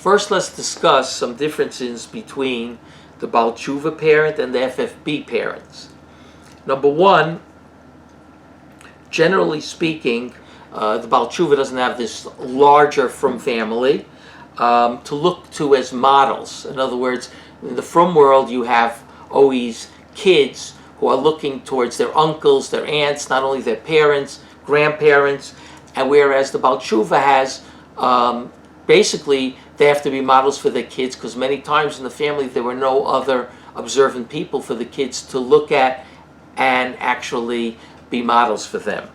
First, let's discuss some differences between the Baal Tshuva parent and the FFB parents. Number one, generally speaking, the Baal Tshuva doesn't have this larger frum family to look to as models. In other words, in the frum world, you have always kids who are looking towards their uncles, their aunts, not only their parents, grandparents, and whereas the Baal Tshuva has, basically, they have to be models for their kids, because many times in the family there were no other observant people for the kids to look at and actually be models for them.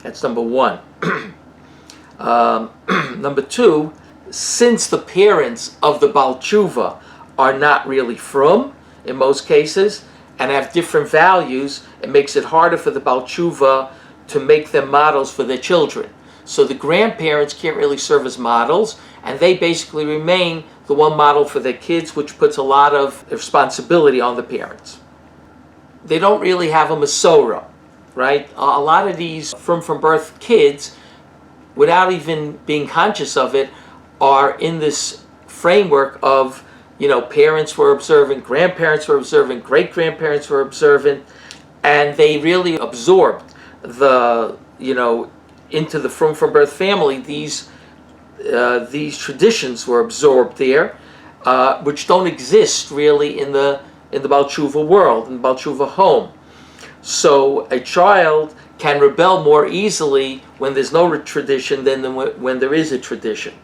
That's number one. Number two, since the parents of the Baal Tshuva are not really frum in most cases and have different values, it makes it harder for the Baal Tshuva to make them models for their children. So the grandparents can't really serve as models, and they basically remain the one model for their kids, which puts a lot of responsibility on the parents. They don't really have a Masorah, right? A lot of these from birth kids, without even being conscious of it, are in this framework of, parents were observant, grandparents were observant, great-grandparents were observant, and they really absorbed the, into the from birth family, these traditions were absorbed there, which don't exist really in the Baal Tshuva world, in the Baal Tshuva home. So a child can rebel more easily when there's no tradition than when there is a tradition.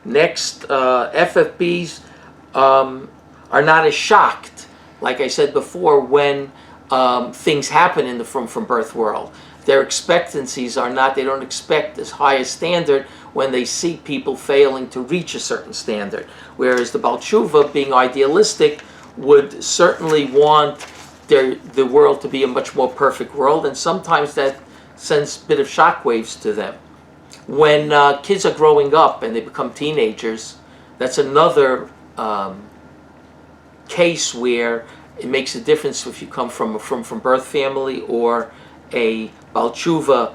Next, FFBs are not as shocked, like I said before, when things happen in the from birth world. Their expectancies are not, they don't expect as high a standard when they see people failing to reach a certain standard. Whereas the Baal Tshuva, being idealistic, would certainly want the world to be a much more perfect world, and sometimes that sends a bit of shockwaves to them. When kids are growing up and they become teenagers, that's another case where it makes a difference if you come from a birth family or a Baal Tshuva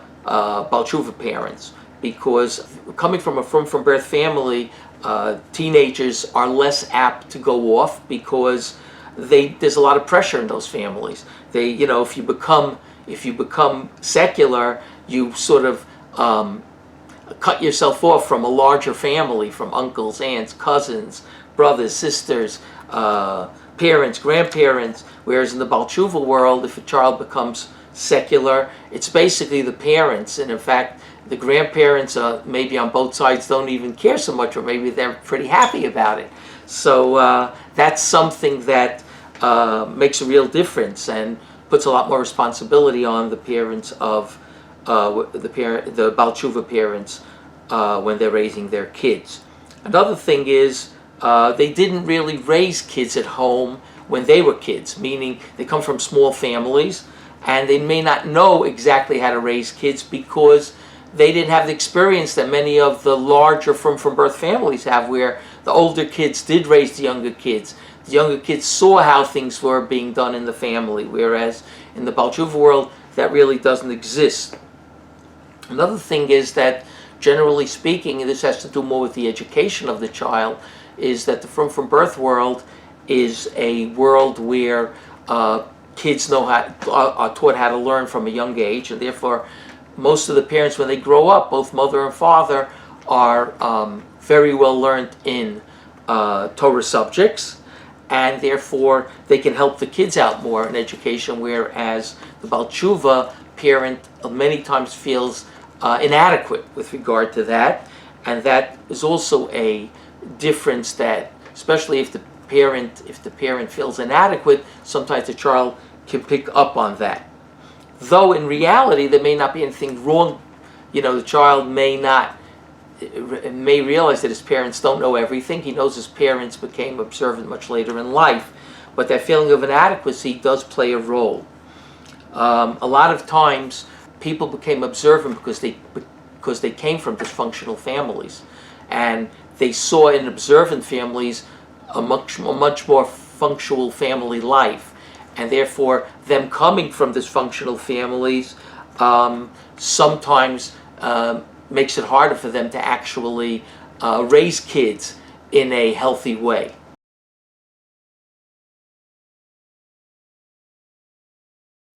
parents, because coming from a from birth family, teenagers are less apt to go off because there's a lot of pressure in those families. They, if you become secular, you sort of cut yourself off from a larger family, from uncles, aunts, cousins, brothers, sisters, parents, grandparents. Whereas in the Baal Tshuva world, if a child becomes secular, it's basically the parents, and in fact the grandparents maybe on both sides don't even care so much, or maybe they're pretty happy about it. So that's something that makes a real difference and puts a lot more responsibility on the parents of the Baal Tshuva parents when they're raising their kids. Another thing is they didn't really raise kids at home when they were kids, meaning they come from small families and they may not know exactly how to raise kids because they didn't have the experience that many of the larger from birth families have, where the older kids did raise the younger kids. The younger kids saw how things were being done in the family, whereas in the Baal Tshuva world, that really doesn't exist. Another thing is that, generally speaking, and this has to do more with the education of the child, is that the from birth world is a world where kids are taught how to learn from a young age, and therefore most of the parents, when they grow up, both mother and father, are very well learned in Torah subjects, and therefore they can help the kids out more in education, whereas the Baal Tshuva parent many times feels inadequate with regard to that, and that is also a difference that, especially if the parent feels inadequate, sometimes the child can pick up on that. Though in reality there may not be anything wrong, the child may realize that his parents don't know everything. He knows his parents became observant much later in life, but that feeling of inadequacy does play a role. A lot of times people became observant because they came from dysfunctional families, and they saw in observant families a much more functional family life, and therefore them coming from dysfunctional families sometimes makes it harder for them to actually raise kids in a healthy way.